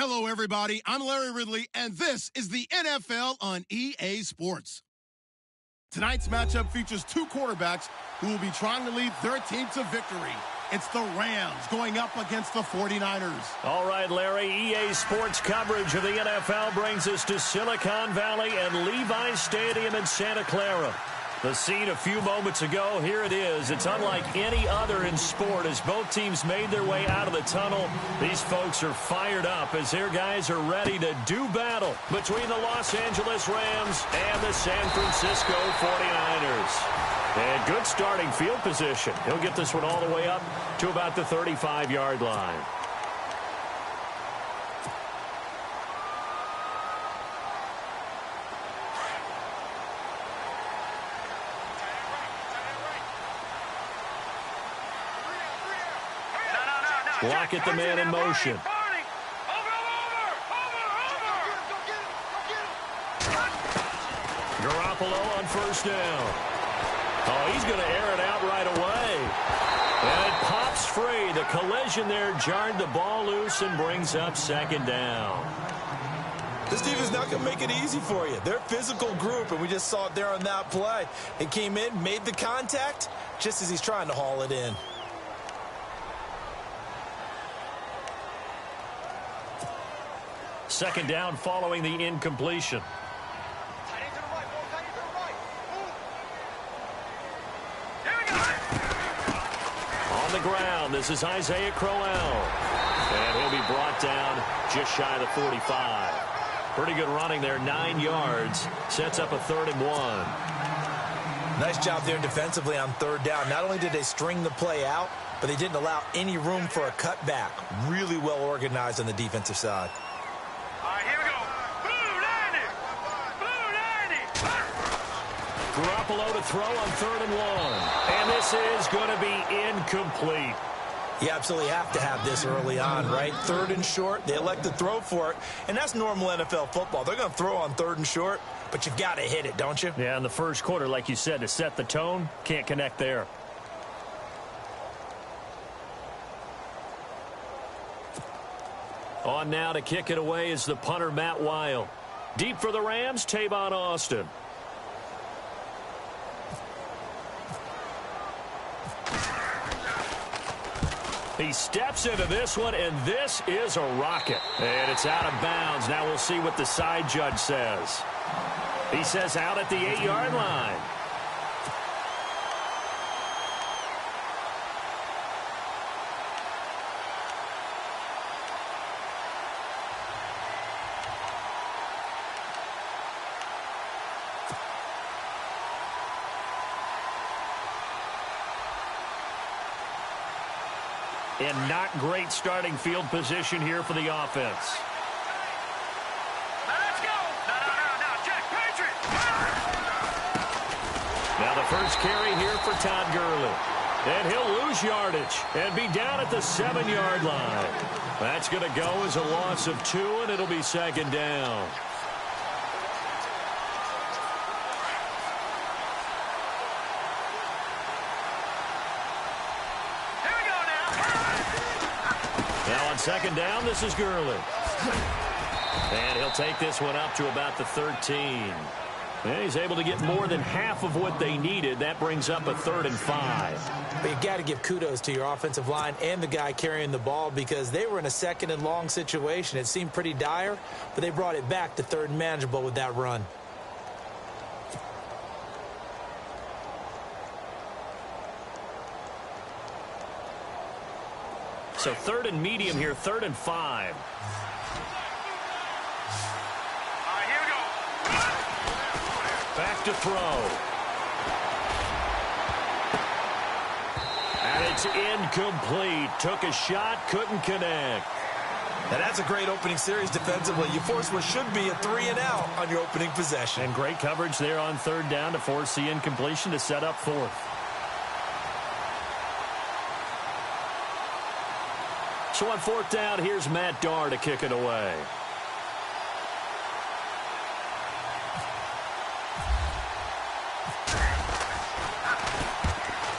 Hello, everybody. I'm Larry Ridley, and this is the NFL on EA Sports. Tonight's matchup features two quarterbacks who will be trying to lead their team to victory. It's the Rams going up against the 49ers. All right, Larry, EA Sports coverage of the NFL brings us to Silicon Valley and Levi's Stadium in Santa Clara. The scene a few moments ago, here it is. It's unlike any other in sport as both teams made their way out of the tunnel. These folks are fired up as their guys are ready to do battle between the Los Angeles Rams and the San Francisco 49ers. And good starting field position. He'll get this one all the way up to about the 35-yard line. Block at the man in motion. Garoppolo on first down. Oh, he's going to air it out right away. And it pops free. The collision there jarred the ball loose and brings up second down. This team is not going to make it easy for you. They're a physical group, and we just saw it there on that play. They came in, made the contact, just as he's trying to haul it in. Second down following the incompletion. On the ground, this is Isaiah Crowell. And he'll be brought down just shy of the 45. Pretty good running there, 9 yards. Sets up a 3rd and 1. Nice job there defensively on third down. Not only did they string the play out, but they didn't allow any room for a cutback. Really well organized on the defensive side. Garoppolo to throw on 3rd and 1. And this is going to be incomplete. You absolutely have to have this early on, right? 3rd and short, they elect to throw for it. And that's normal NFL football. They're going to throw on 3rd and short, but you've got to hit it, don't you? Yeah, in the first quarter, like you said, to set the tone, can't connect there. On now to kick it away is the punter, Matt Weil. Deep for the Rams, Tavon Austin. He steps into this one, and this is a rocket. And it's out of bounds. Now we'll see what the side judge says. He says out at the 8-yard line. And not great starting field position here for the offense. Let's go. No, Jack Patriot. Now the first carry here for Todd Gurley. And he'll lose yardage and be down at the 7-yard line. That's going to go as a loss of 2, and it'll be second down. Now on second down, this is Gurley. And he'll take this one up to about the 13. And he's able to get more than half of what they needed. That brings up a 3rd and 5. But you got to give kudos to your offensive line and the guy carrying the ball because they were in a 2nd and long situation. It seemed pretty dire, but they brought it back to 3rd and manageable with that run. So 3rd and medium here, 3rd and 5. Here we go. Back to throw. And it's incomplete. Took a shot, couldn't connect. Now that's a great opening series defensively. You force what should be a 3-and-out on your opening possession. And great coverage there on 3rd down to force the incompletion to set up 4th. So on 4th down, here's Matt Darr to kick it away.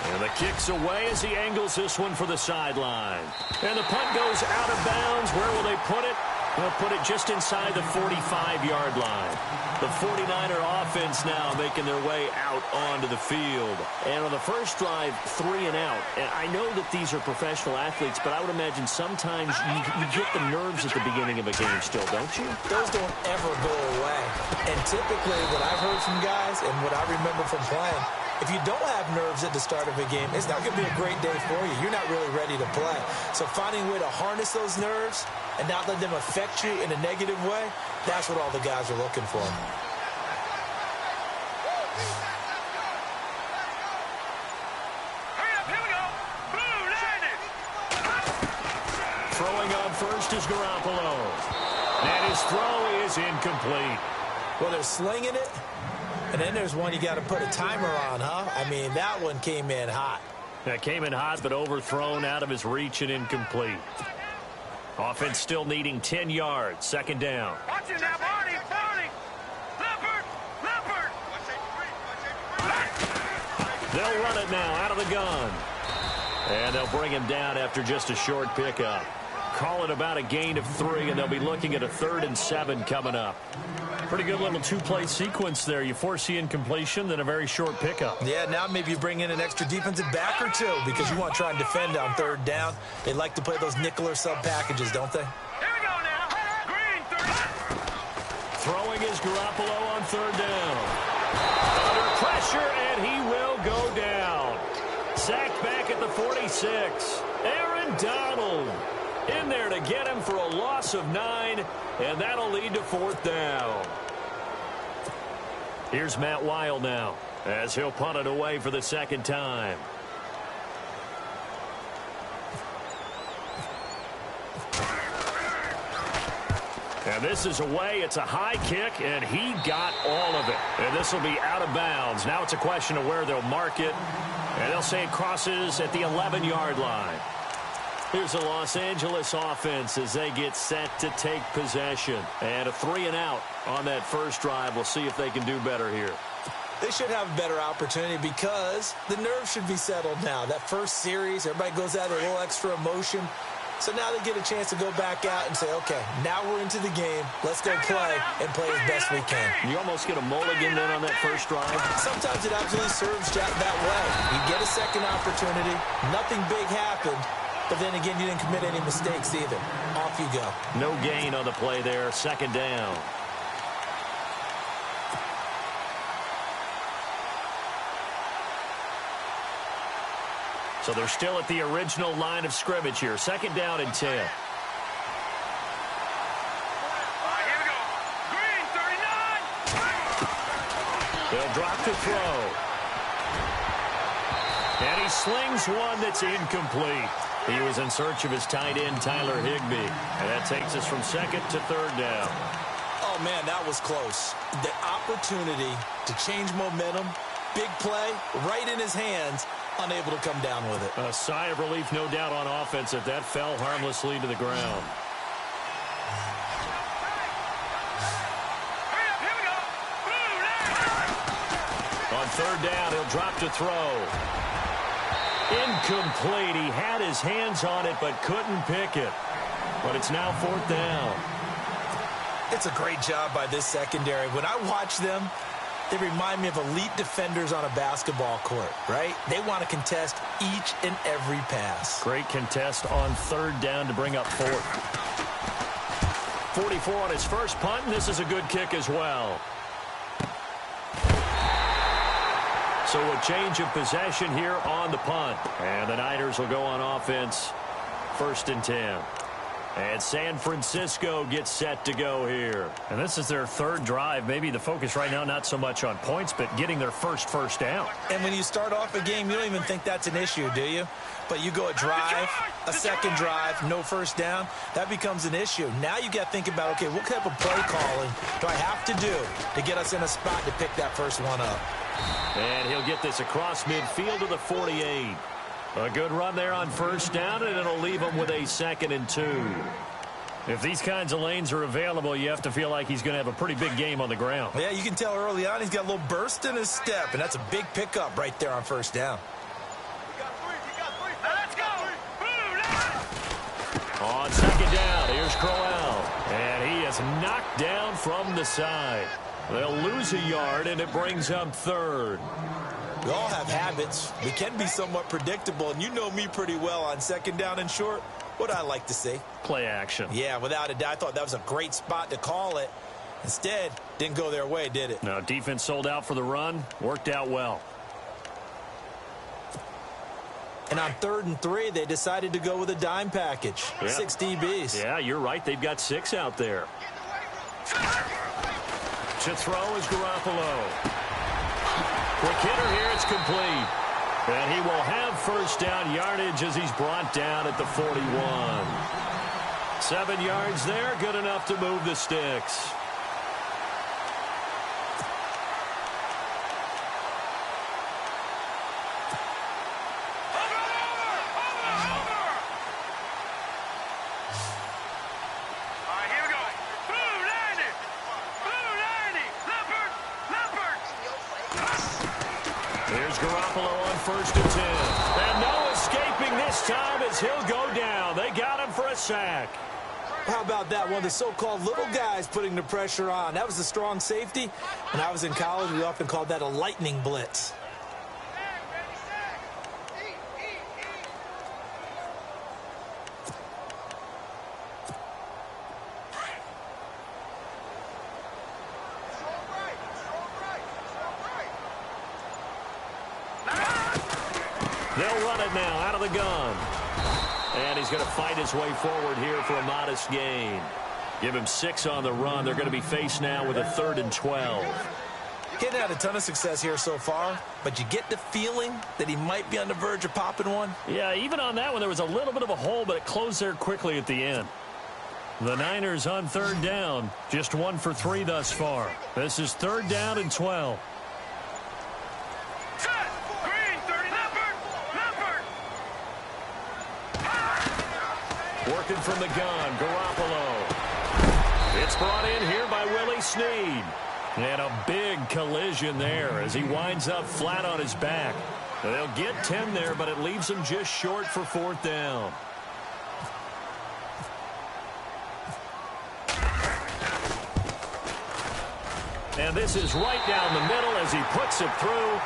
And the kick's away as he angles this one for the sideline. And the punt goes out of bounds. Where will they put it? They'll put it just inside the 45-yard line. The 49er offense now making their way out onto the field. And on the first drive, 3 and out. And I know that these are professional athletes, but I would imagine sometimes you get the nerves at the beginning of a game still, don't you? Those don't ever go away. And typically what I've heard from guys and what I remember from playing, if you don't have nerves at the start of a game, it's not going to be a great day for you. You're not really ready to play. So finding a way to harness those nerves and not let them affect you in a negative way, that's what all the guys are looking for. Hurry up, here we go. Boom, landed. Throwing on first is Garoppolo. And his throw is incomplete. Well, they're slinging it. And then there's one you got to put a timer on, huh? I mean, that one came in hot. That came in hot, but overthrown, out of his reach and incomplete. Offense still needing 10 yards. Second down. Watch it now, Barney. Leopard. They'll run it now out of the gun. And they'll bring him down after just a short pickup. Call it about a gain of 3, and they'll be looking at a 3rd and 7 coming up. Pretty good little 2-play sequence there. You force the incompletion, then a very short pickup. Yeah, now maybe you bring in an extra defensive back or 2 because you want to try and defend on 3rd down. They like to play those nickel or sub packages, don't they? Here we go now. Green, 30. Throwing is Garoppolo on 3rd down. Under pressure, and he will go down. Sacked back at the 46. Aaron Donald in there to get him for a loss of 9, and that'll lead to 4th down. Here's Matt Weil now as he'll punt it away for the 2nd time. And this is away. It's a high kick, and he got all of it. And this will be out of bounds. Now it's a question of where they'll mark it, and they'll say it crosses at the 11-yard line. Here's the Los Angeles offense as they get set to take possession. And a 3 and out on that first drive. We'll see if they can do better here. They should have a better opportunity because the nerves should be settled now. That first series, everybody goes out with a little extra emotion. So now they get a chance to go back out and say, okay, now we're into the game. Let's go play and play as best we can. You almost get a mulligan then on that first drive. Sometimes it absolutely serves that way. You get a second opportunity. Nothing big happened. But then again, you didn't commit any mistakes either. Off you go. No gain on the play there. 2nd down. So they're still at the original line of scrimmage here. 2nd down and 10. All right, here we go. Green, 39. They'll drop to throw. And he slings one that's incomplete. He was in search of his tight end, Tyler Higbee. And that takes us from 2nd to 3rd down. Oh, man, that was close. The opportunity to change momentum, big play, right in his hands, unable to come down with it. A sigh of relief, no doubt, on offense if that fell harmlessly to the ground. Hurry up, here we go. Boom, On 3rd down, he'll drop to throw. Incomplete. He had his hands on it but couldn't pick it. But it's now 4th down. It's a great job by this secondary. When I watch them, they remind me of elite defenders on a basketball court, right? They want to contest each and every pass. Great contest on 3rd down to bring up 4th. 44 on his first punt, and this is a good kick as well. So a change of possession here on the punt. And the Niners will go on offense. 1st and 10. And San Francisco gets set to go here. And this is their 3rd drive. Maybe the focus right now not so much on points, but getting their first down. And when you start off a game, you don't even think that's an issue, do you? But you go a drive, a second drive, no first down, that becomes an issue. Now you got to think about, okay, what type of play calling do I have to do to get us in a spot to pick that first one up? And he'll get this across midfield to the 48. A good run there on 1st down, and it'll leave him with a 2nd and 2. If these kinds of lanes are available, you have to feel like he's going to have a pretty big game on the ground. Yeah, you can tell early on he's got a little burst in his step, and that's a big pickup right there on 1st down. Let's go. Boom, on 2nd down, here's Crowell. And knocked down from the side. They'll lose a yard, and it brings up third. We all have habits. We can be somewhat predictable, and you know me pretty well on second down and short. What I like to say? Play action. Yeah, without a doubt. I thought that was a great spot to call it. Instead, didn't go their way, did it? No, defense sold out for the run. Worked out well. And on 3rd and 3, they decided to go with a dime package. Yeah. 6 DBs. Yeah, you're right. They've got 6 out there. To throw is Garoppolo. Quick hitter here. It's complete. And he will have first down yardage as he's brought down at the 41. 7 yards there. Good enough to move the sticks. Here's Garoppolo on 1st and 10. And no escaping this time as he'll go down. They got him for a sack. How about that? One of the so-called little guys putting the pressure on. That was a strong safety. When I was in college, we often called that a lightning blitz. They'll run it now out of the gun. And he's going to fight his way forward here for a modest gain. Give him 6 on the run. They're going to be faced now with a 3rd and 12. Getting had a ton of success here so far, but you get the feeling that he might be on the verge of popping one. Yeah, even on that one, there was a little bit of a hole, but it closed there quickly at the end. The Niners on 3rd down. Just 1 for 3 thus far. This is 3rd down and 12. Working from the gun, Garoppolo. It's brought in here by Willie Snead. And a big collision there as he winds up flat on his back. They'll get 10 there, but it leaves him just short for 4th down. And this is right down the middle as he puts it through.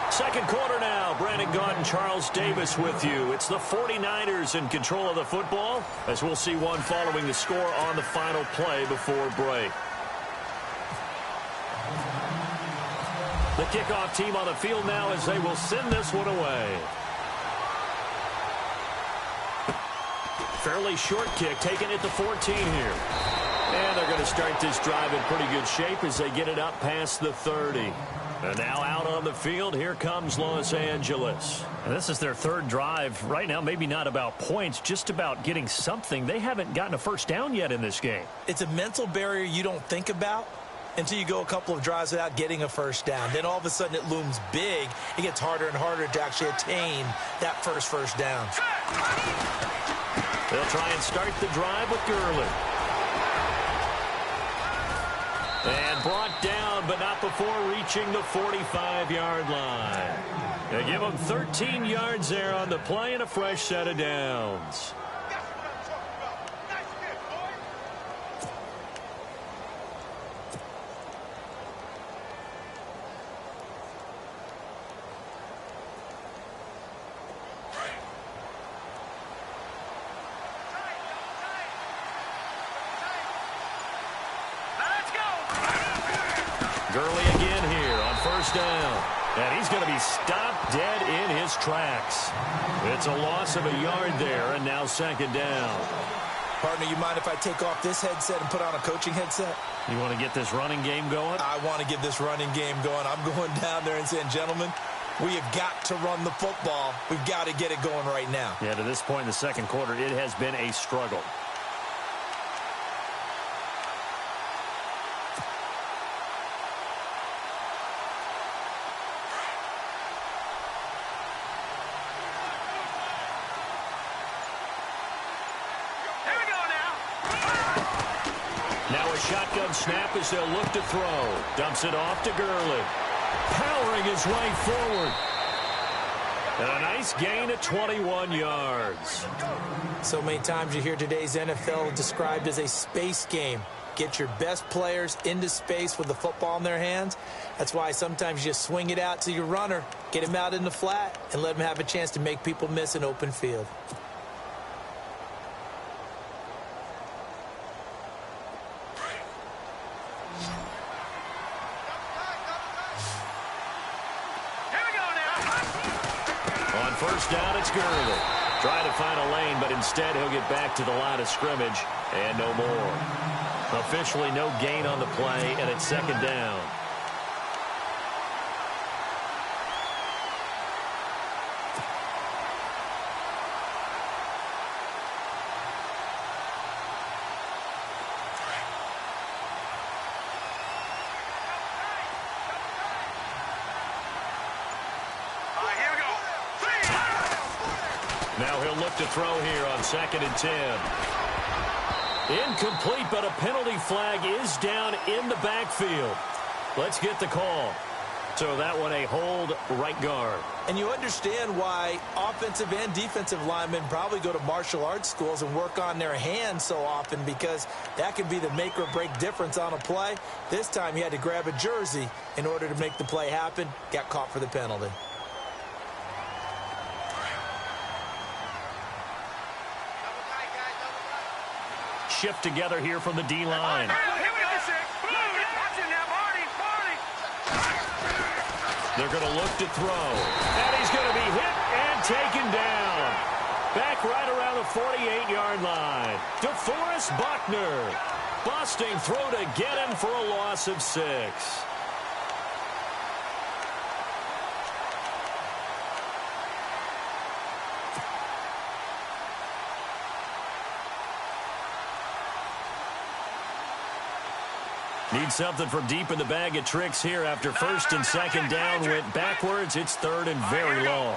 Second quarter now. Brandon Gaudin, Charles Davis with you. It's the 49ers in control of the football, as we'll see one following the score on the final play before break. The kickoff team on the field now as they will send this one away. Fairly short kick, taking it to 14 here. And they're going to start this drive in pretty good shape as they get it up past the 30. And now out on the field, here comes Los Angeles. And this is their 3rd drive. Right now, maybe not about points, just about getting something. They haven't gotten a first down yet in this game. It's a mental barrier you don't think about until you go a couple of drives without getting a first down. Then all of a sudden it looms big. It gets harder and harder to actually attain that first down. They'll try and start the drive with Gurley. And brought down, but not before reaching the 45-yard line. They give them 13 yards there on the play and a fresh set of downs. Gurley again here on 1st down. And he's going to be stopped dead in his tracks. It's a loss of a yard there, and now 2nd down. Partner, you mind if I take off this headset and put on a coaching headset? You want to get this running game going? I want to get this running game going. I'm going down there and saying, gentlemen, we have got to run the football. We've got to get it going right now. Yeah, to this point in the 2nd quarter, it has been a struggle. Shotgun snap as they'll look to throw. Dumps it off to Gurley. Powering his way forward. And a nice gain of 21 yards. So many times you hear today's NFL described as a space game. get your best players into space with the football in their hands. That's why sometimes you just swing it out to your runner, get him out in the flat, and let him have a chance to make people miss an open field. On first down, it's Gurley. Trying to find a lane, but instead he'll get back to the line of scrimmage and no more. Officially no gain on the play, and it's second down. Now he'll look to throw here on 2nd and 10. Incomplete, but a penalty flag is down in the backfield. Let's get the call. So that one a hold, right guard. And you understand why offensive and defensive linemen probably go to martial arts schools and work on their hands so often, because that can be the make or break difference on a play. This time he had to grab a jersey in order to make the play happen. Got caught for the penalty. Shift together here from the D-line. They're going to look to throw. And he's going to be hit and taken down. Back right around the 48-yard line. DeForest Buckner. Busting throw to get him for a loss of 6. Need something from deep in the bag of tricks here after 1st and 2nd down went backwards. It's 3rd and very long.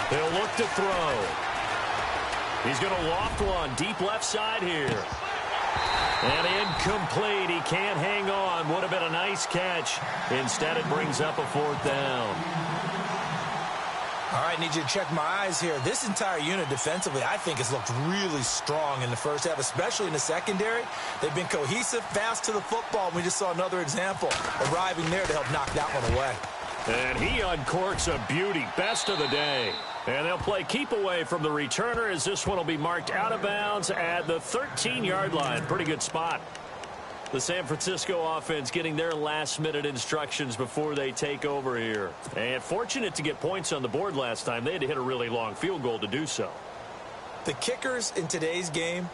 He'll look to throw. He's going to loft one deep left side here. And incomplete. He can't hang on. Would have been a nice catch. Instead, it brings up a 4th down. All right, need you to check my eyes here. This entire unit defensively, I think, has looked really strong in the first half, especially in the secondary. They've been cohesive, fast to the football. We just saw another example arriving there to help knock that one away. And he uncorks a beauty. Best of the day. And they'll play keep away from the returner, as this one will be marked out of bounds at the 13-yard line. Pretty good spot. The San Francisco offense getting their last-minute instructions before they take over here. And fortunate to get points on the board last time. They had to hit a really long field goal to do so. The kickers in today's game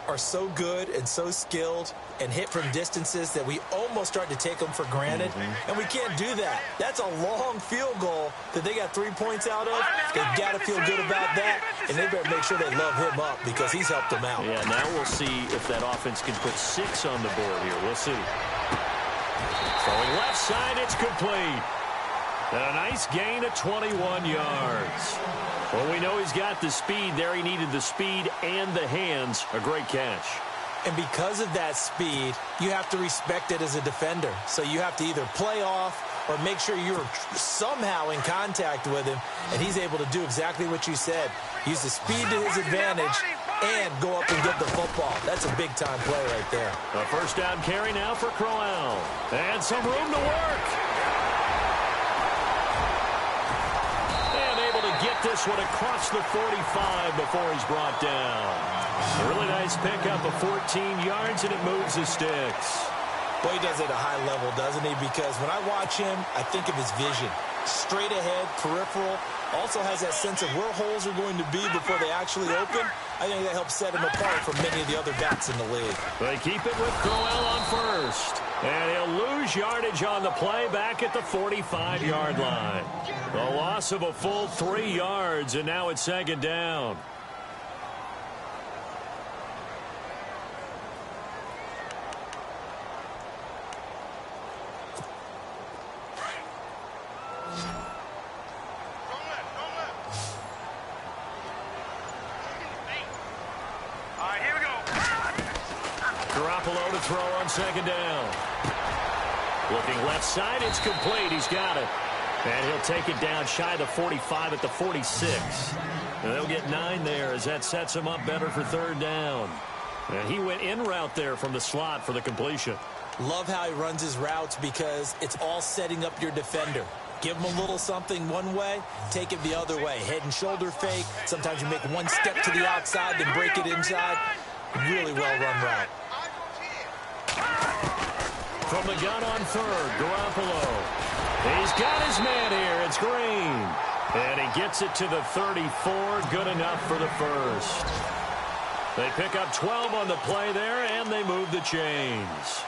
are so good and so skilled and hit from distances that we almost start to take them for granted. And we can't do that. That's a long field goal that they got 3 points out of. They've got to feel good about that, and they better make sure they love him up because he's helped them out. Yeah, now we'll see if that offense can put 6 on the board here. We'll see. Throwing left side, it's complete. And a nice gain of 21 yards. Well, we know he's got the speed there. He needed the speed and the hands. A great catch. And because of that speed, you have to respect it as a defender. So you have to either play off or make sure you're somehow in contact with him, and he's able to do exactly what you said. Use the speed to his advantage and go up and get the football. That's a big-time play right there. A first down carry now for Crowell. And some room to work. And able to get this one across the 45 before he's brought down. A really nice pickup of 14 yards, and it moves the sticks. Boy, he does it at a high level, doesn't he? Because when I watch him, I think of his vision. Straight ahead, peripheral. Also has that sense of where holes are going to be before they actually open. I think that helps set him apart from many of the other backs in the league. They keep it with Crowell on first. And he'll lose yardage on the play back at the 45-yard line. A loss of a full 3 yards, and now it's second down. To throw on second down. Looking left side, it's complete. He's got it. And he'll take it down shy of the 45 at the 46. And they'll get 9 there as that sets him up better for third down. And he went in route there from the slot for the completion. Love how he runs his routes because it's all setting up your defender. Give him a little something one way, take it the other way. Head and shoulder fake. Sometimes you make one step to the outside, then break it inside. Really well-run route. From the gun on third, Garoppolo. He's got his man here. It's Green. And he gets it to the 34. Good enough for the first. They pick up 12 on the play there, and they move the chains.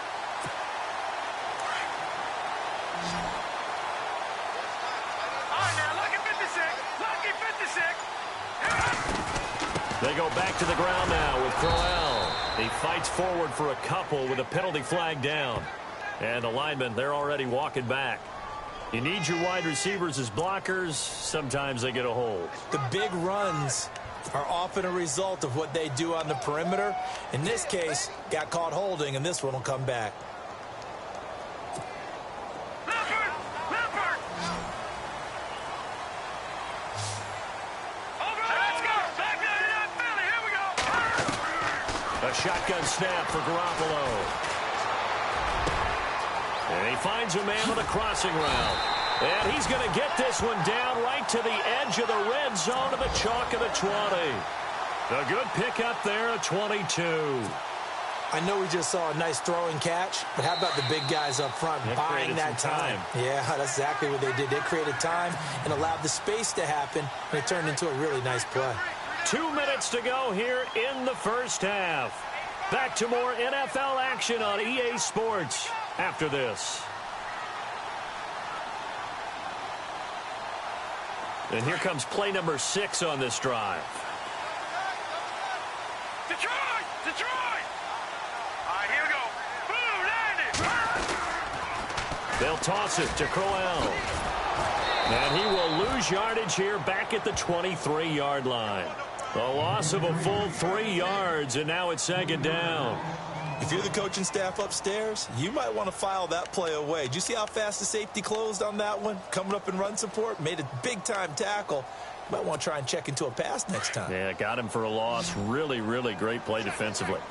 They go back to the ground now with Crowell. He fights forward for a couple with a penalty flag down. And the linemen, they're already walking back. You need your wide receivers as blockers. Sometimes they get a hold. The big runs are often a result of what they do on the perimeter. In this case, got caught holding, and this one will come back. A shotgun snap for Garoppolo. And he finds a man on a crossing route. And he's going to get this one down right to the edge of the red zone of the chalk of the 20. A good pickup there at 22. I know we just saw a nice throwing catch, but how about the big guys up front buying that time? Yeah, that's exactly what they did. They created time and allowed the space to happen, and it turned into a really nice play. 2 minutes to go here in the first half. Back to more NFL action on EA Sports after this. And here comes play number 6 on this drive. Detroit! Detroit! All right, here we go. Blue, landed! They'll toss it to Crowell. And he will lose yardage here back at the 23-yard line. A loss of a full 3 yards, and now it's second down. If you're the coaching staff upstairs, you might want to file that play away. Did you see how fast the safety closed on that one? Coming up in run support, made a big-time tackle. You might want to try and check into a pass next time. Yeah, got him for a loss. Really, really great play defensively.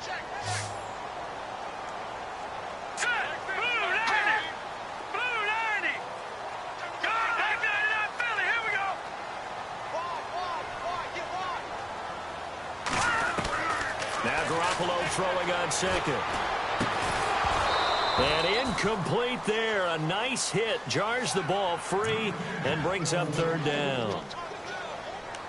Throwing on second. And incomplete there. A nice hit. Jars the ball free and brings up third down.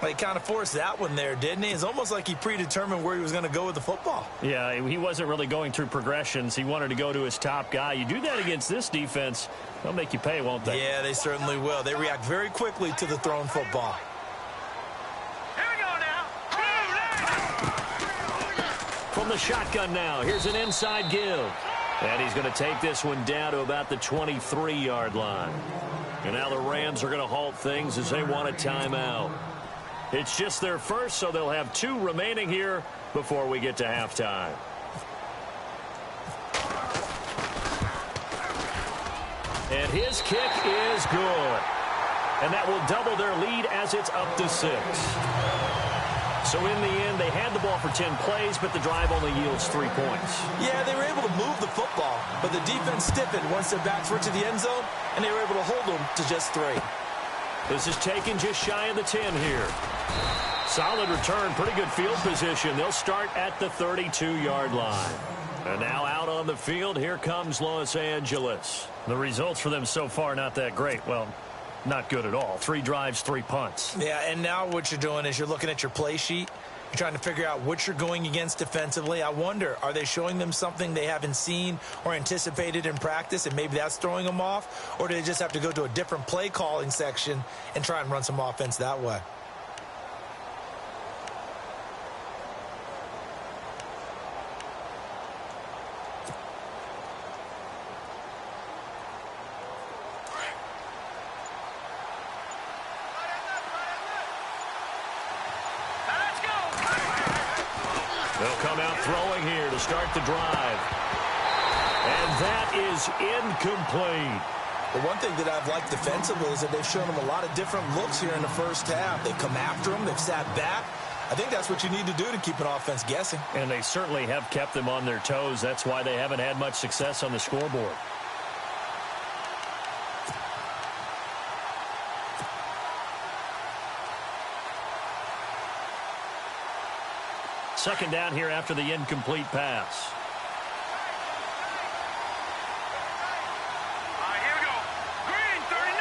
Well, he kind of forced that one there, didn't he? It's almost like he predetermined where he was going to go with the football. Yeah, he wasn't really going through progressions. He wanted to go to his top guy. You do that against this defense, they'll make you pay, won't they? Yeah, they certainly will. They react very quickly to the thrown football. From the shotgun now, here's an inside give. And he's going to take this one down to about the 23-yard line. And now the Rams are going to halt things as they want a timeout. It's just their first, so they'll have 2 remaining here before we get to halftime. And his kick is good. And that will double their lead as it's up to 6. So in the end, they had the ball for 10 plays, but the drive only yields 3 points. Yeah, they were able to move the football, but the defense stiffened once their backs were to the end zone, and they were able to hold them to just 3. This is taken just shy of the 10 here. Solid return, pretty good field position. They'll start at the 32-yard line. And now out on the field, here comes Los Angeles. The results for them so far, not that great. Well, not good at all. 3 drives, 3 punts. Yeah, and now what you're doing is you're looking at your play sheet. You're trying to figure out what you're going against defensively. I wonder, are they showing them something they haven't seen or anticipated in practice, and maybe that's throwing them off? Or do they just have to go to a different play calling section and try and run some offense that way? They'll come out throwing here to start the drive. And that is incomplete. The one thing that I've liked defensively is that they've shown them a lot of different looks here in the first half. They've come after them. They've sat back. I think that's what you need to do to keep an offense guessing. And they certainly have kept them on their toes. That's why they haven't had much success on the scoreboard. Second down here after the incomplete pass. Here we go. Green 39.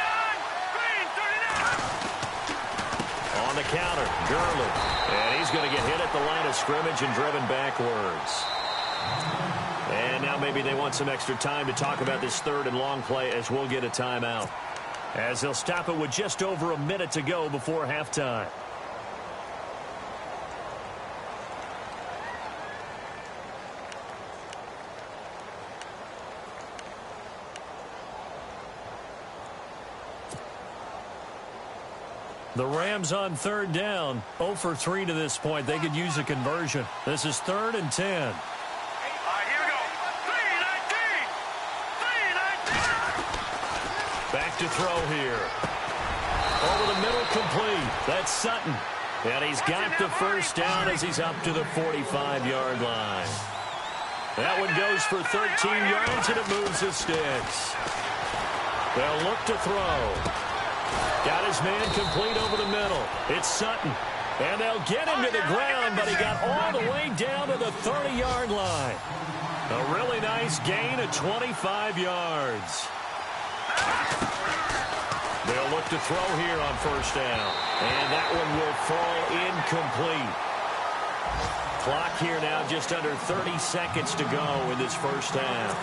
Green 39. On the counter, Gurley. And he's going to get hit at the line of scrimmage and driven backwards. And now maybe they want some extra time to talk about this third and long play as we'll get a timeout. As they'll stop it with just over a minute to go before halftime. The Rams on third down, 0 for 3 to this point. They could use a conversion. This is 3rd and 10. Here we go. 3-19. 3-19. Back to throw here. Over the middle, complete. That's Sutton. And he's got the first down as he's up to the 45-yard line. That one goes for 13 yards, and it moves the sticks. They'll look to throw. Got his man complete over the middle. It's Sutton. And they'll get him to the ground, but he got all the way down to the 30-yard line. A really nice gain of 25 yards. They'll look to throw here on first down. And that one will fall incomplete. Clock here now just under 30 seconds to go in this first half.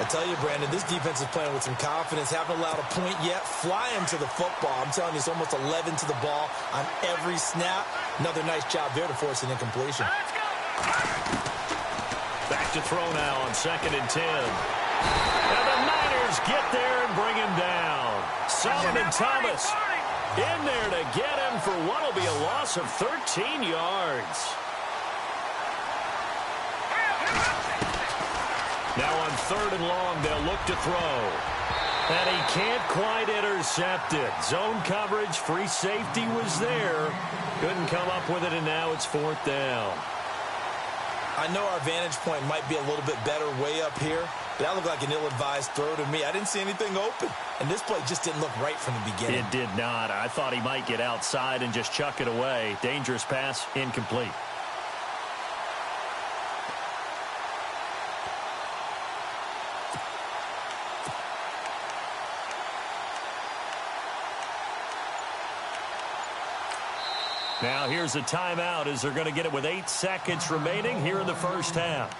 I tell you, Brandon, this defense is playing with some confidence. Haven't allowed a point yet. Flying to the football. I'm telling you, it's almost 11 to the ball on every snap. Another nice job there to force an incompletion. Back to throw now on 2nd and 10. And the Niners get there and bring him down. Solomon Thomas in there to get him for what will be a loss of 13 yards. Now on 3rd and long, they'll look to throw. And he can't quite intercept it. Zone coverage, free safety was there. Couldn't come up with it, and now it's 4th down. I know our vantage point might be a little bit better way up here, but that looked like an ill-advised throw to me. I didn't see anything open, and this play just didn't look right from the beginning. It did not. I thought he might get outside and just chuck it away. Dangerous pass, incomplete. Now here's a timeout as they're going to get it with 8 seconds remaining here in the first half.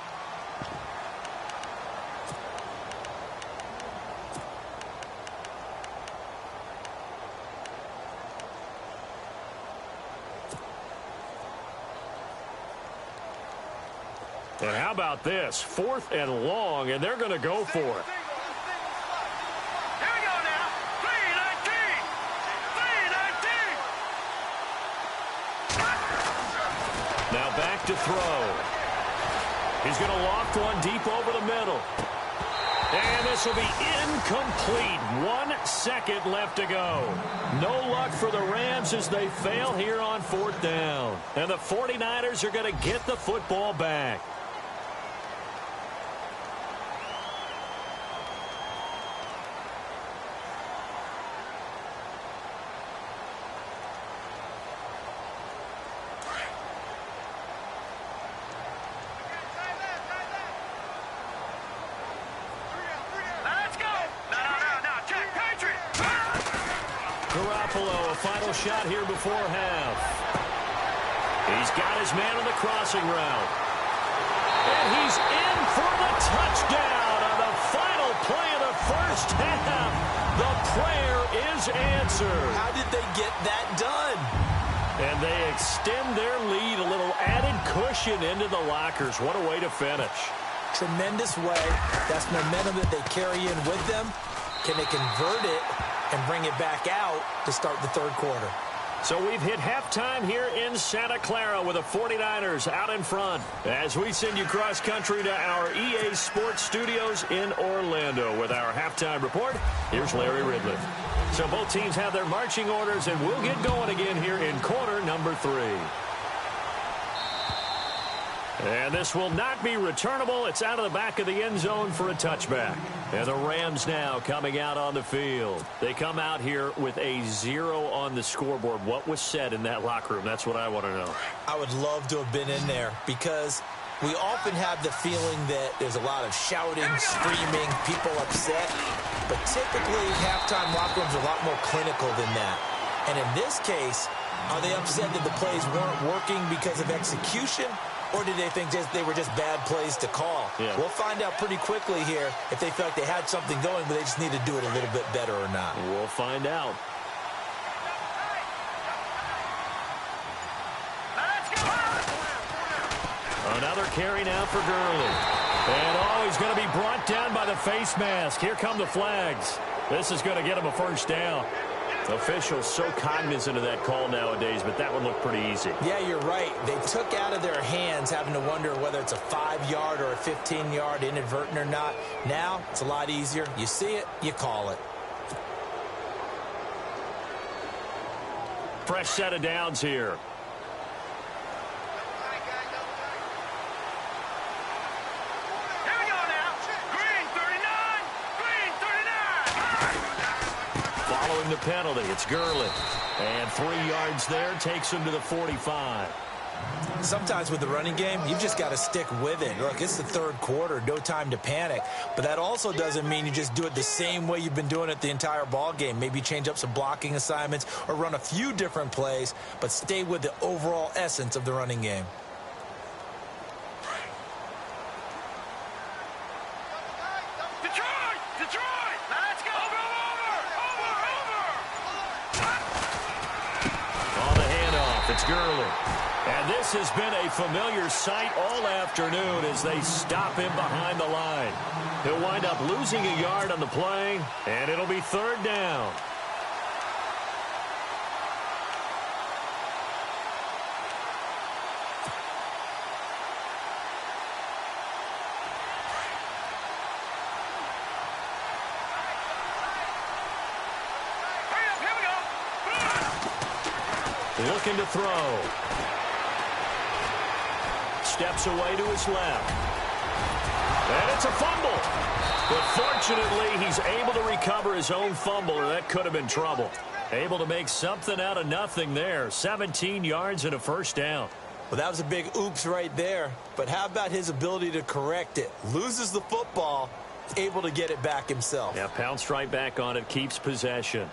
And how about this? 4th and long, and they're going to go for it. Now back to throw. He's going to loft one deep over the middle. And this will be incomplete. 1 second left to go. No luck for the Rams as they fail here on 4th down. And the 49ers are going to get the football back. A final shot here before half. He's got his man on the crossing route. And he's in for the touchdown on the final play of the first half. The prayer is answered. How did they get that done? And they extend their lead, a little added cushion into the lockers. What a way to finish. Tremendous way. That's momentum that they carry in with them. Can they convert it and bring it back out to start the third quarter? So we've hit halftime here in Santa Clara with the 49ers out in front. As we send you cross-country to our EA Sports Studios in Orlando with our halftime report, here's Larry Ridley. So both teams have their marching orders, and we'll get going again here in quarter number 3. And this will not be returnable. It's out of the back of the end zone for a touchback. And the Rams now coming out on the field. They come out here with a 0 on the scoreboard. What was said in that locker room? That's what I want to know. I would love to have been in there because we often have the feeling that there's a lot of shouting, screaming, people upset. But typically, halftime locker rooms are a lot more clinical than that. And in this case, are they upset that the plays weren't working because of execution? Or did they think they were just bad plays to call? Yeah. We'll find out pretty quickly here if they felt like they had something going, but they just need to do it a little bit better or not. We'll find out. Another carry now for Gurley. And, he's going to be brought down by the face mask. Here come the flags. This is going to get him a first down. Officials so cognizant of that call nowadays, but that one looked pretty easy. Yeah, you're right. They took out of their hands having to wonder whether it's a 5-yard or a 15-yard inadvertent or not. Now, it's a lot easier. You see it, you call it. Fresh set of downs here. The penalty. It's Gurley. And 3 yards there takes him to the 45. Sometimes with the running game, you've just got to stick with it. Look, it's the third quarter, no time to panic. But that also doesn't mean you just do it the same way you've been doing it the entire ball game. Maybe change up some blocking assignments or run a few different plays, but stay with the overall essence of the running game. It's Gurley. And this has been a familiar sight all afternoon as they stop him behind the line. He'll wind up losing a yard on the play, and it'll be third down. Looking to throw. Steps away to his left. And it's a fumble. But fortunately, he's able to recover his own fumble, or that could have been trouble. Able to make something out of nothing there. 17 yards and a first down. Well, that was a big oops right there. But how about his ability to correct it? Loses the football, able to get it back himself. Yeah, pounced right back on it, keeps possession.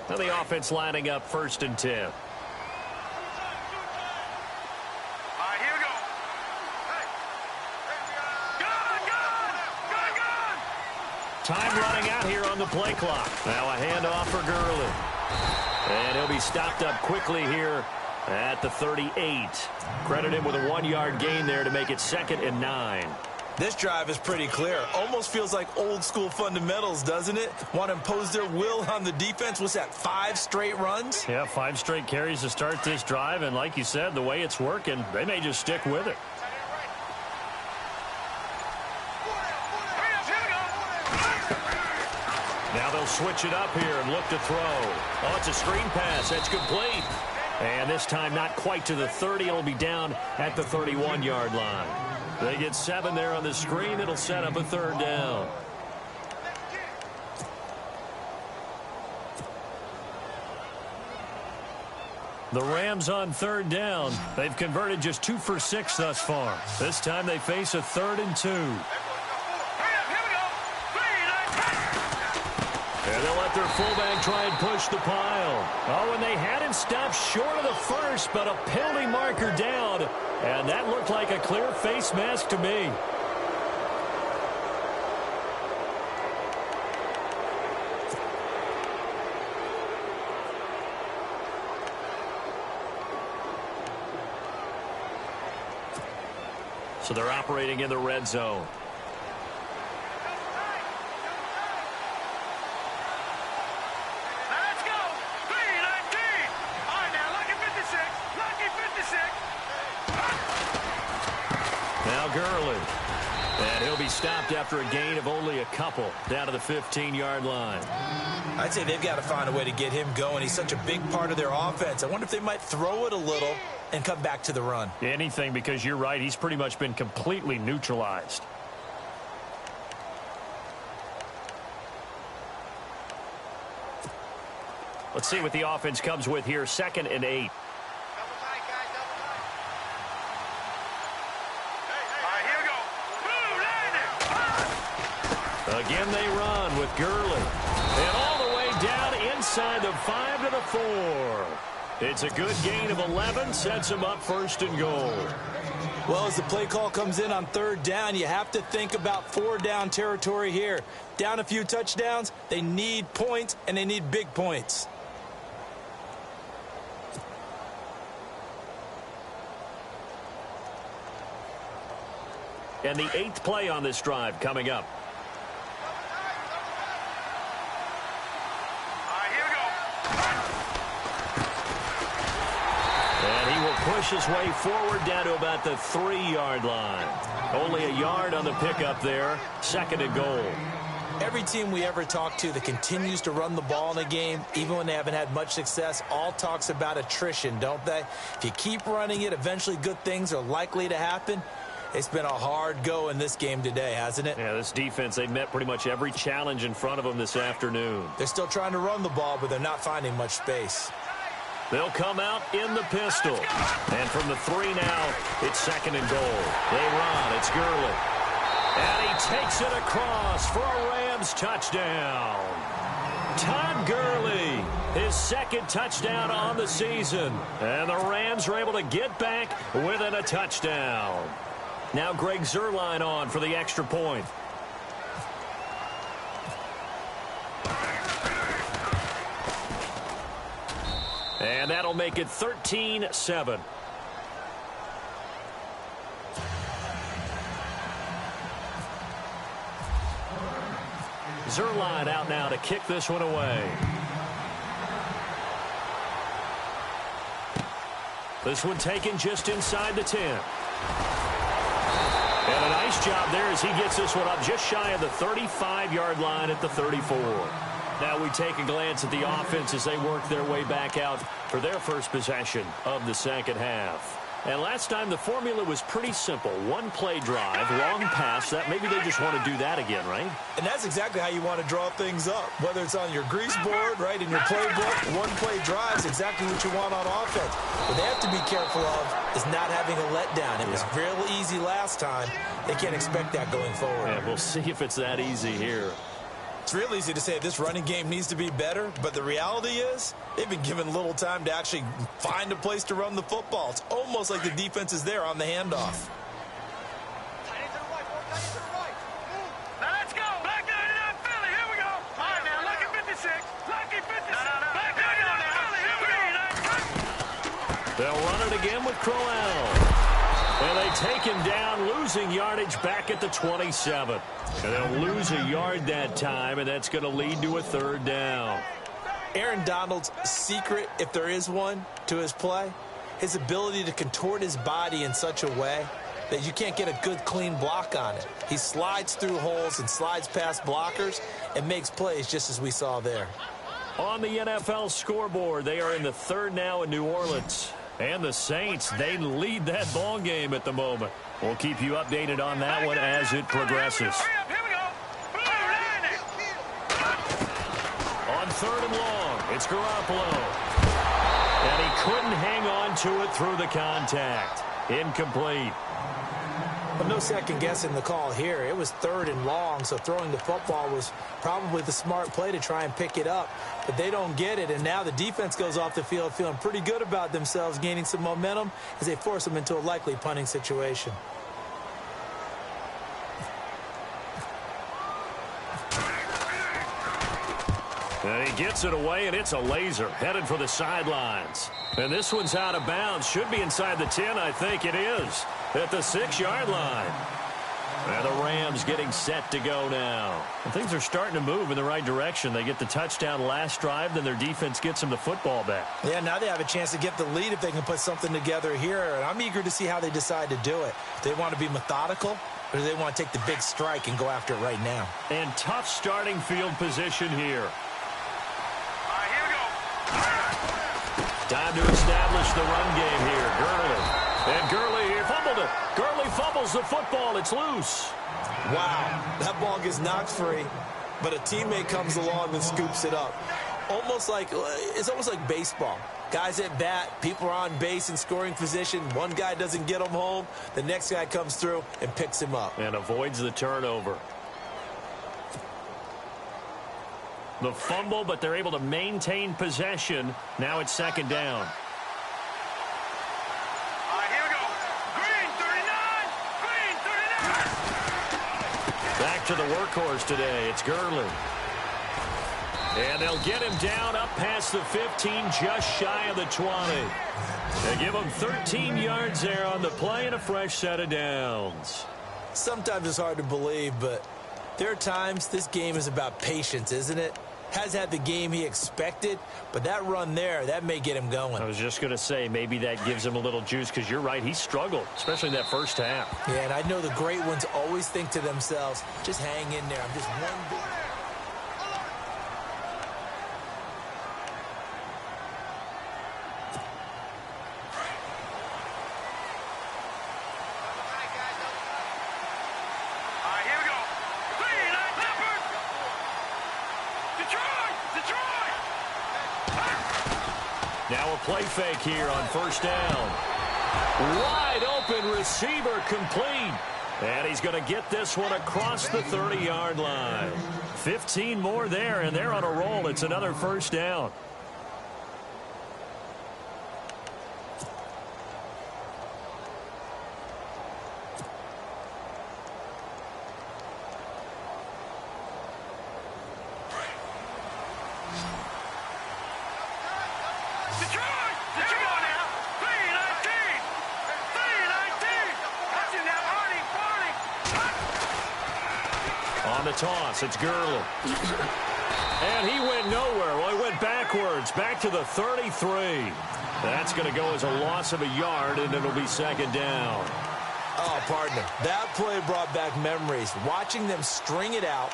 Now the offense lining up 1st and 10. All right, here we go. Hey. Gun. Time running out here on the play clock. Now a handoff for Gurley. And he'll be stopped up quickly here at the 38. Credit him with a 1-yard gain there to make it 2nd and 9. This drive is pretty clear. Almost feels like old school fundamentals, doesn't it? Want to impose their will on the defense. What's that, 5 straight runs? Yeah, 5 straight carries to start this drive. And like you said, the way it's working, they may just stick with it. Now they'll switch it up here and look to throw. Oh, it's a screen pass. That's complete. And this time not quite to the 30. It'll be down at the 31-yard line. They get 7 there on the screen. It'll set up a 3rd down. The Rams on 3rd down. They've converted just 2 for 6 thus far. This time they face a 3rd and 2. And they'll let their fullback try and push the pile. Oh, and they had him stopped short of the first, but a penalty marker down. And that looked like a clear face mask to me. So they're operating in the red zone. Gurley. And he'll be be stopped after a gain of only a couple down to the 15-yard line. I'd say they've got to find a way to get him going. He's such a big part of their offense. I wonder if they might throw it a little and come back to the run. Anything, because you're right. He's pretty much been completely neutralized. Let's see what the offense comes with here. 2nd and 8. Again, they run with Gurley. And all the way down inside the 5 to the 4. It's a good gain of 11. Sets them up 1st and goal. Well, as the play call comes in on 3rd down, you have to think about 4-down territory here. Down a few touchdowns, they need points, and they need big points. And the 8th play on this drive coming up. Push his way forward down to about the 3-yard line. Only a yard on the pickup there. 2nd and goal. Every team we ever talk to that continues to run the ball in a game, even when they haven't had much success, all talks about attrition, don't they? If you keep running it, eventually good things are likely to happen. It's been a hard go in this game today, hasn't it? Yeah, this defense, they met pretty much every challenge in front of them this afternoon. They're still trying to run the ball, but they're not finding much space. They'll come out in the pistol. And from the 3 now, it's 2nd and goal. They run. It's Gurley. And he takes it across for a Rams touchdown. Todd Gurley, his 2nd touchdown on the season. And the Rams are able to get back within a touchdown. Now Greg Zuerlein on for the extra point. And that'll make it 13-7. Zuerlein out now to kick this one away. This one taken just inside the 10. And a nice job there as he gets this one up just shy of the 35-yard line at the 34. Now we take a glance at the offense as they work their way back out for their first possession of the second half. And last time the formula was pretty simple. One play drive, long pass. That maybe they just want to do that again, right? And that's exactly how you want to draw things up. Whether it's on your grease board, right, in your playbook, one play drive is exactly what you want on offense. What they have to be careful of is not having a letdown. It was real easy last time. They can't expect that going forward. Yeah, we'll see if it's that easy here. It's real easy to say this running game needs to be better, but the reality is they've been given little time to actually find a place to run the football. It's almost like the defense is there on the handoff. Now let's go. Black 99 Philly. Here we go. All right, now, lucky 56. Lucky 56. Black 99 Philly. Here we go. They'll run it again with Crowell. And they take him down, losing yardage back at the 27. And they'll lose a yard that time, and that's going to lead to a 3rd down. Aaron Donald's secret, if there is one, to his play, his ability to contort his body in such a way that you can't get a good, clean block on it. He slides through holes and slides past blockers and makes plays just as we saw there. On the NFL scoreboard, they are in the 3rd now in New Orleans. And the Saints, they lead that ball game at the moment. We'll keep you updated on that one as it progresses. On 3rd and long, it's Garoppolo. And he couldn't hang on to it through the contact. Incomplete. But no second guessing the call here. It was 3rd and long, so throwing the football was probably the smart play to try and pick it up. But they don't get it, and now the defense goes off the field feeling pretty good about themselves, gaining some momentum as they force them into a likely punting situation. And he gets it away, and it's a laser headed for the sidelines. And this one's out of bounds. Should be inside the 10, I think it is, at the 6-yard line. And the Rams getting set to go now. And things are starting to move in the right direction. They get the touchdown last drive, then their defense gets them the football back. Yeah, now they have a chance to get the lead if they can put something together here. And I'm eager to see how they decide to do it. They want to be methodical, or do they want to take the big strike and go after it right now? And tough starting field position here. All right, here we go. Time to establish the run game here. Gurley. And Gurley here fumbled it. Gurley fumbles the football. It's loose. Wow, that ball gets knocked free, but a teammate comes along and scoops it up. It's almost like baseball. Guys at bat, people are on base in scoring position. One guy doesn't get him home. The next guy comes through and picks him up. And avoids the turnover. The fumble, but they're able to maintain possession. Now it's second down. All right, here we go. Green 39. Green 39. Back to the workhorse today. It's Gurley. And they'll get him down up past the 15, just shy of the 20. They give him 13 yards there on the play and a fresh set of downs. Sometimes it's hard to believe, but there are times this game is about patience, isn't it? Has had the game he expected, but that run there, that may get him going. I was just going to say, maybe that gives him a little juice, because you're right, he struggled, especially in that first half. Yeah, and I know the great ones always think to themselves, just hang in there. I'm just one big... Now a play fake here on first down. Wide open receiver complete. And he's going to get this one across the 30-yard line. 15 more there, and they're on a roll. It's another first down. On the toss, it's Gurley. And he went nowhere. Well, he went backwards, back to the 33. That's going to go as a loss of a yard, and it'll be second down. Oh, partner, that play brought back memories. Watching them string it out,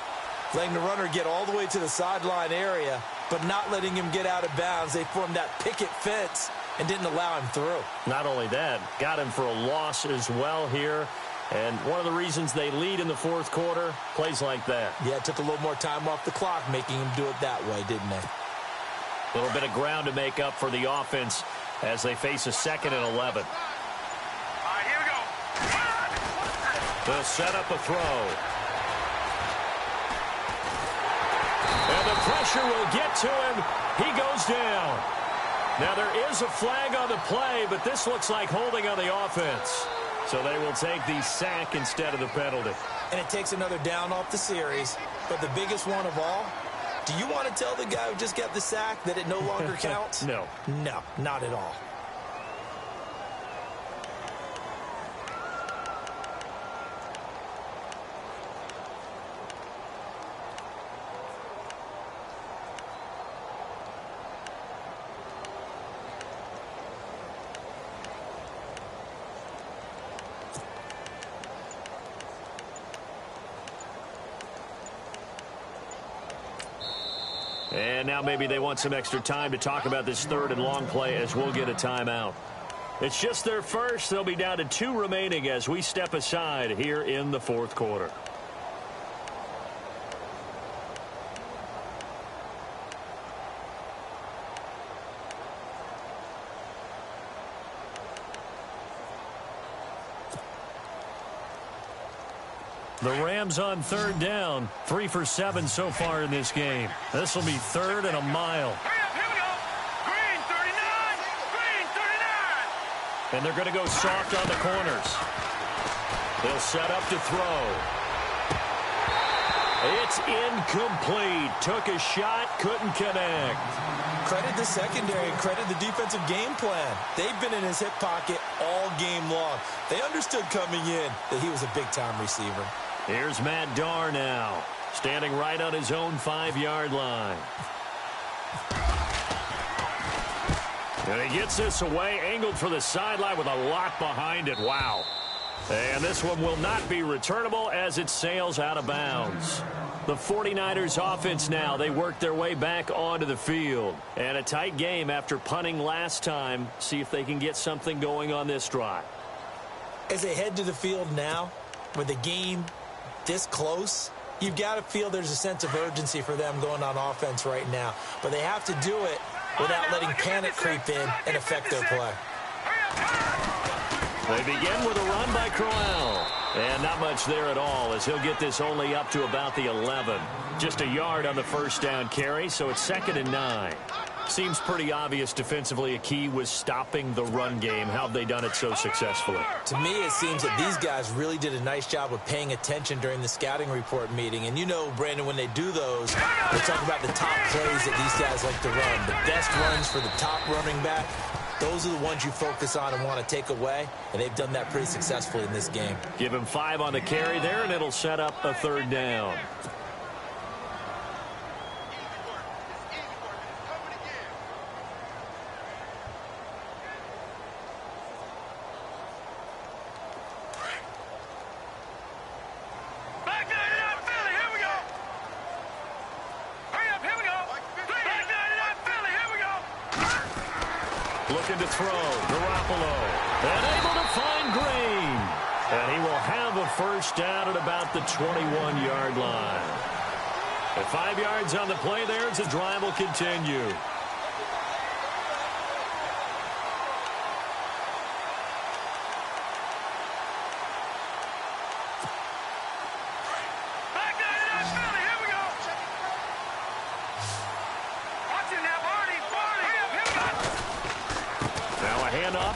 letting the runner get all the way to the sideline area, but not letting him get out of bounds. They formed that picket fence and didn't allow him through. Not only that, got him for a loss as well here. And one of the reasons they lead in the fourth quarter, plays like that. Yeah, it took a little more time off the clock, making him do it that way, didn't they? A little bit of ground to make up for the offense as they face a 2nd and 11. All right, here we go. They'll set up a throw. And the pressure will get to him. He goes down. Now there is a flag on the play, but this looks like holding on the offense. So they will take the sack instead of the penalty. And it takes another down off the series. But the biggest one of all, do you want to tell the guy who just got the sack that it no longer counts? No. No, not at all. And now maybe they want some extra time to talk about this 3rd and long play as we'll get a timeout. It's just their first. They'll be down to 2 remaining as we step aside here in the fourth quarter. The Rams on 3rd down, 3 for 7 so far in this game. This will be 3rd and a mile. Hurry up, here we go. Green 39. Green 39. And they're going to go soft on the corners. They'll set up to throw. It's incomplete. Took a shot, couldn't connect. Credit the secondary and credit the defensive game plan. They've been in his hip pocket all game long. They understood coming in that he was a big-time receiver. Here's Matt Darr now, standing right on his own 5-yard line. And he gets this away, angled for the sideline with a lot behind it. Wow. And this one will not be returnable as it sails out of bounds. The 49ers offense now, they work their way back onto the field. And a tight game after punting last time. See if they can get something going on this drive. As they head to the field now, with the game this close, you've got to feel there's a sense of urgency for them going on offense right now. But they have to do it without letting panic creep in and affect their play. They begin with a run by Crowell. And not much there at all as he'll get this only up to about the 11. Just a yard on the first down carry, so it's 2nd and 9. Seems pretty obvious defensively a key was stopping the run game. How have they done it so successfully? To me, it seems that these guys really did a nice job of paying attention during the scouting report meeting. And you know, Brandon, when they do those, they talk about the top plays that these guys like to run. The best runs for the top running back. Those are the ones you focus on and want to take away, and they've done that pretty successfully in this game. Give him 5 on the carry there, and it'll set up a 3rd down. Looking to throw, Garoppolo, and able to find Green. And he will have a first down at about the 21-yard line. At 5 yards on the play there as the drive will continue.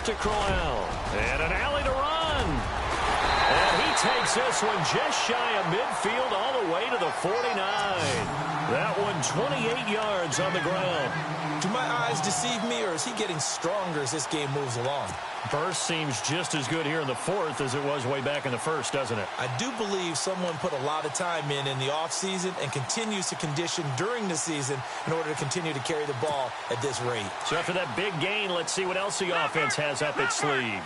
To Crowell, and an alley to run. And he takes this one just shy of midfield all the way to the 49. That one 28 yards on the ground. Do my eyes deceive me, or is he getting stronger as this game moves along? Burst seems just as good here in the 4th as it was way back in the 1st, doesn't it? I do believe someone put a lot of time in the offseason and continues to condition during the season in order to continue to carry the ball at this rate. So after that big gain, let's see what else the offense has up its sleeve.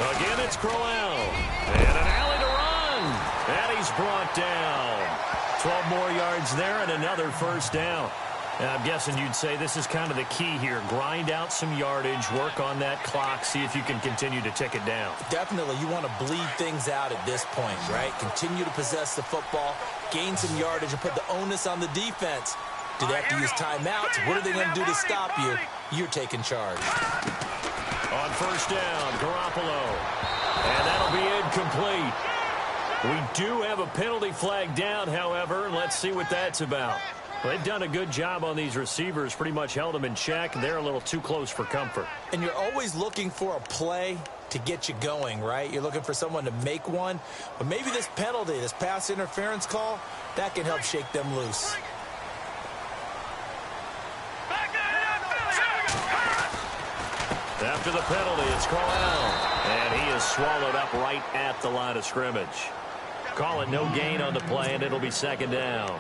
Again, it's Crowell. And an alley to run. And he's brought down. 12 more yards there and another first down. And I'm guessing you'd say this is kind of the key here. Grind out some yardage, work on that clock, see if you can continue to tick it down. Definitely. You want to bleed things out at this point, right? Continue to possess the football, gain some yardage, and put the onus on the defense. Do they have to use timeouts? What are they going to do to stop you? You're taking charge. On first down, Garoppolo. And that'll be incomplete. We do have a penalty flag down, however, and let's see what that's about. Well, they've done a good job on these receivers, pretty much held them in check. They're a little too close for comfort. And you're always looking for a play to get you going, right? You're looking for someone to make one. But maybe this penalty, this pass interference call, that can help shake them loose. After the penalty, it's Crowell. And he is swallowed up right at the line of scrimmage. Call it no gain on the play, and it'll be 2nd down.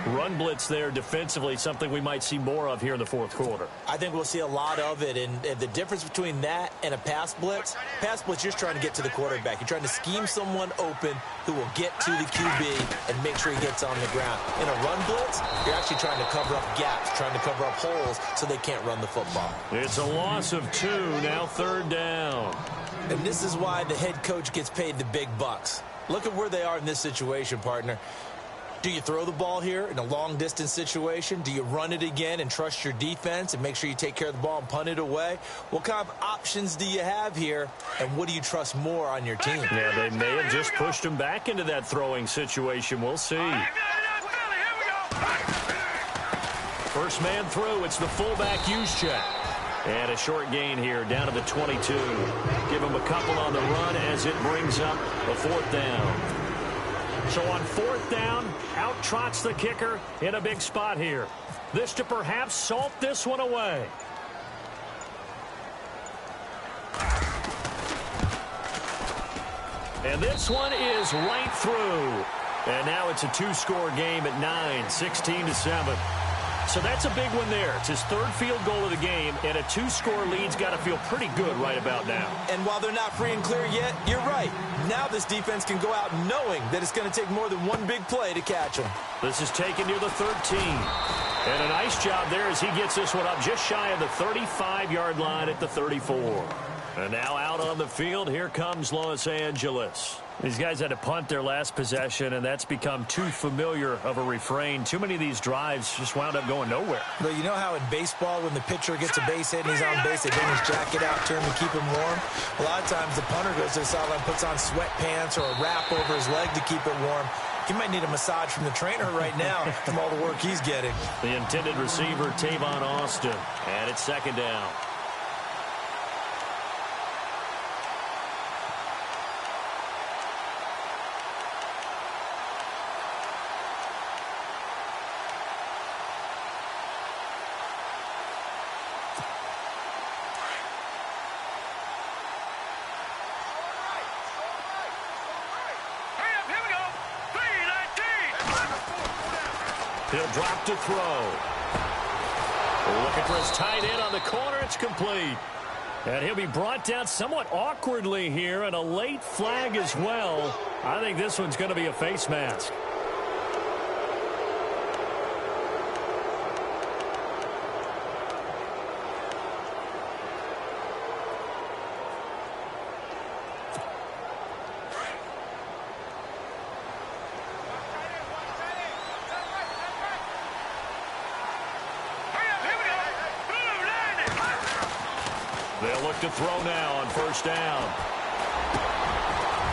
Run blitz there defensively, something we might see more of here in the 4th quarter. I think we'll see a lot of it, and the difference between that and a pass blitz, you're just trying to get to the quarterback. You're trying to scheme someone open who will get to the QB and make sure he gets on the ground. In a run blitz, you're actually trying to cover up gaps, trying to cover up holes so they can't run the football. It's a loss of 2, now 3rd down. And this is why the head coach gets paid the big bucks. Look at where they are in this situation, partner. Do you throw the ball here in a long-distance situation? Do you run it again and trust your defense and make sure you take care of the ball and punt it away? What kind of options do you have here, and what do you trust more on your team? Yeah, they may have just pushed him back into that throwing situation. We'll see. First man through, it's the fullback use check. And a short gain here down to the 22. Give him a couple on the run as it brings up a 4th down. So on 4th down, out trots the kicker in a big spot here. This to perhaps salt this one away. And this one is right through. And now it's a 2-score game at 9, 16-7. So that's a big one there. It's his third field goal of the game, and a 2-score lead's got to feel pretty good right about now. And while they're not free and clear yet, you're right. Now this defense can go out knowing that it's going to take more than one big play to catch them. This is taken near the 13. And a nice job there as he gets this one up just shy of the 35-yard line at the 34. And now out on the field, here comes Los Angeles. These guys had to punt their last possession, and that's become too familiar of a refrain. Too many of these drives just wound up going nowhere. But you know how in baseball, when the pitcher gets a base hit and he's on base, they bring his jacket out to him to keep him warm? A lot of times the punter goes to the sideline, puts on sweatpants or a wrap over his leg to keep it warm. He might need a massage from the trainer right now from all the work he's getting. The intended receiver, Tavon Austin, and it's second down. He'll drop to throw. Looking for his tight end on the corner. It's complete. And he'll be brought down somewhat awkwardly here, and a late flag as well. I think this one's going to be a face mask. They'll look to throw now on first down.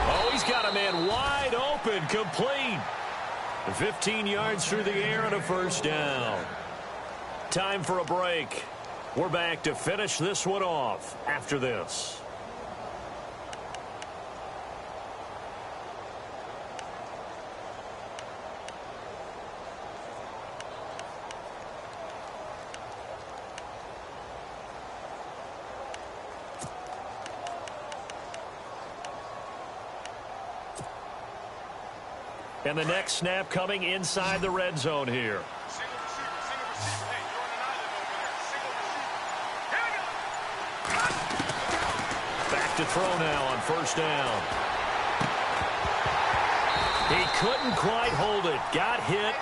Oh, he's got a man wide open, complete. 15 yards through the air and a first down. Time for a break. We're back to finish this one off after this. And the next snap coming inside the red zone here. Back to throw now on first down. He couldn't quite hold it. Got hit.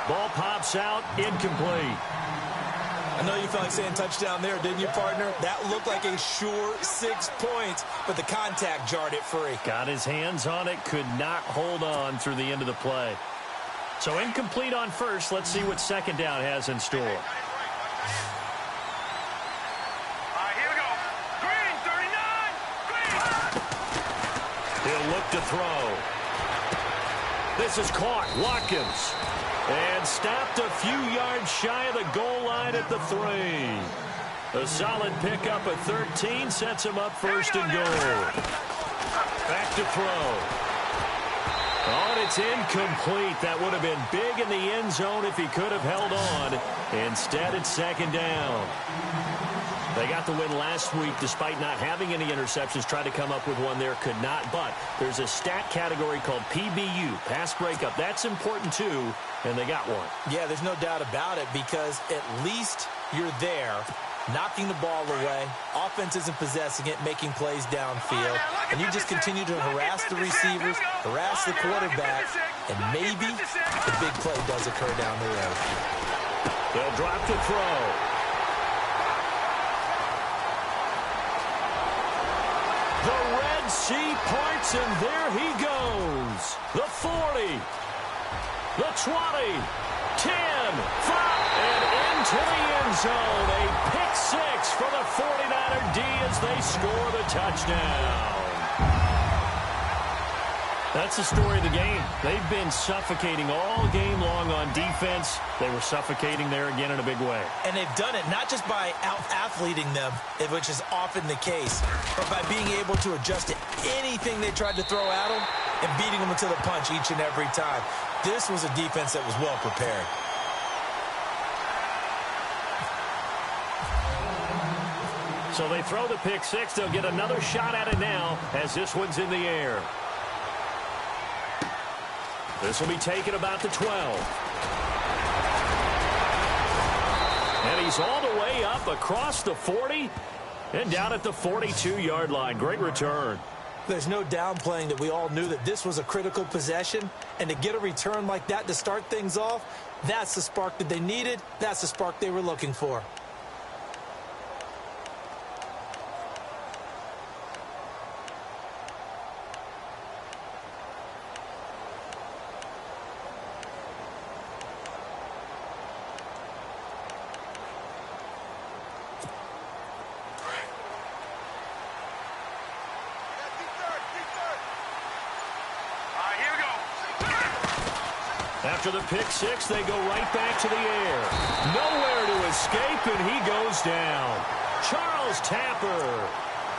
Ball pops out. Incomplete. I know you felt like saying touchdown there, didn't you, partner? That looked like a sure 6 points, but the contact jarred it free. Got his hands on it, could not hold on through the end of the play. So incomplete on first. Let's see what second down has in store. All right, here we go. Green, 39. Green. He'll look to throw. This is caught. Watkins. And stopped a few yards shy of the goal line at the 3. A solid pickup at 13 sets him up first and goal. Back to throw. Oh, and it's incomplete. That would have been big in the end zone if he could have held on. Instead, it's second down. They got the win last week despite not having any interceptions. Tried to come up with one there, could not. But there's a stat category called PBU, pass breakup. That's important too, and they got one. Yeah, there's no doubt about it because at least you're there, knocking the ball away. Offense isn't possessing it, making plays downfield. And you just continue to harass the receivers, harass the quarterback, and maybe the big play does occur down the road. They'll drop to throw. The Red Sea parts, and there he goes. The 40, the 20, 10, 5, and into the end zone. A pick six for the 49er D as they score the touchdown. That's the story of the game. They've been suffocating all game long on defense. They were suffocating there again in a big way. And they've done it not just by out-athleting them, which is often the case, but by being able to adjust to anything they tried to throw at them and beating them to the punch each and every time. This was a defense that was well prepared. So they throw the pick six. They'll get another shot at it now as this one's in the air. This will be taken about the 12. And he's all the way up across the 40 and down at the 42-yard line. Great return. There's no downplaying that we all knew that this was a critical possession, and to get a return like that to start things off, that's the spark that they needed. That's the spark they were looking for. After the pick six, they go right back to the air. Nowhere to escape, and he goes down. Charles Tapper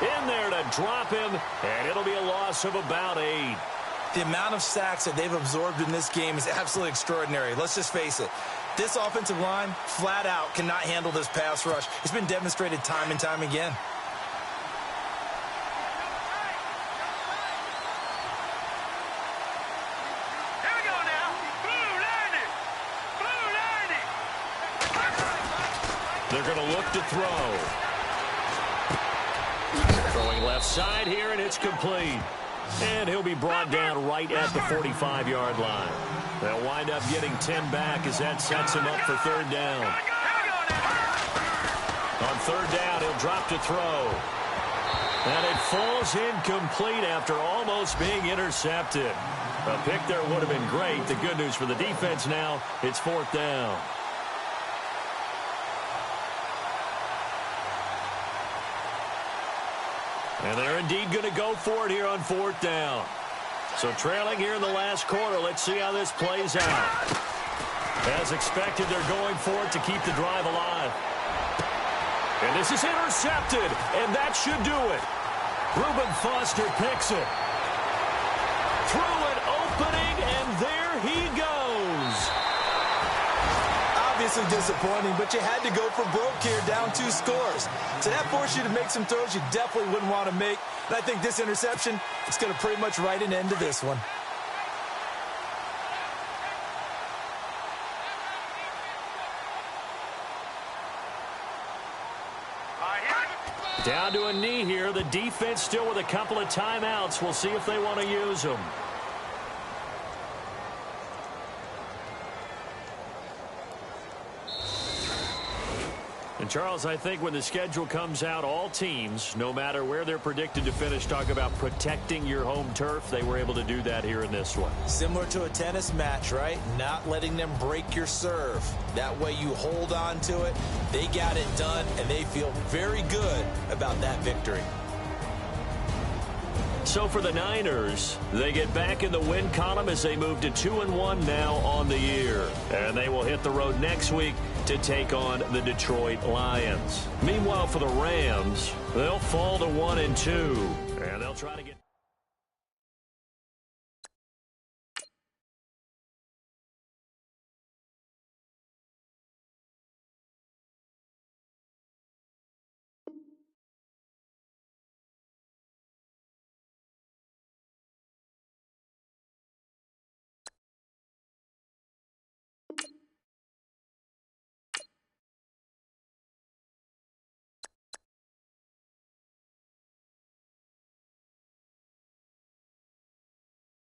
in there to drop him, and it'll be a loss of about 8. The amount of sacks that they've absorbed in this game is absolutely extraordinary. Let's just face it. This offensive line, flat out, cannot handle this pass rush. It's been demonstrated time and time again. They're going to look to throw. Throwing left side here, and it's complete. And he'll be brought down right at the 45-yard line. They'll wind up getting 10 back as that sets him up for third down. On third down, he'll drop to throw. And it falls incomplete after almost being intercepted. A pick there would have been great. The good news for the defense now, it's fourth down. And they're indeed going to go for it here on fourth down. So trailing here in the last quarter, let's see how this plays out. As expected, they're going for it to keep the drive alive. And this is intercepted, and that should do it. Reuben Foster picks it. Through an opening, and there he goes. Obviously disappointing, but you had to go for broke here, down 2 scores. So that forced you to make some throws you definitely wouldn't want to make. And I think this interception is going to pretty much write an end to this one. Down to a knee here. The defense still with a couple of timeouts. We'll see if they want to use them. And, Charles, I think when the schedule comes out, all teams, no matter where they're predicted to finish, talk about protecting your home turf. They were able to do that here in this one. Similar to a tennis match, right? Not letting them break your serve. That way you hold on to it. They got it done, and they feel very good about that victory. So for the Niners, they get back in the win column as they move to 2-1 now on the year. And they will hit the road next week to take on the Detroit Lions. Meanwhile, for the Rams, they'll fall to 1-2. And they'll try to get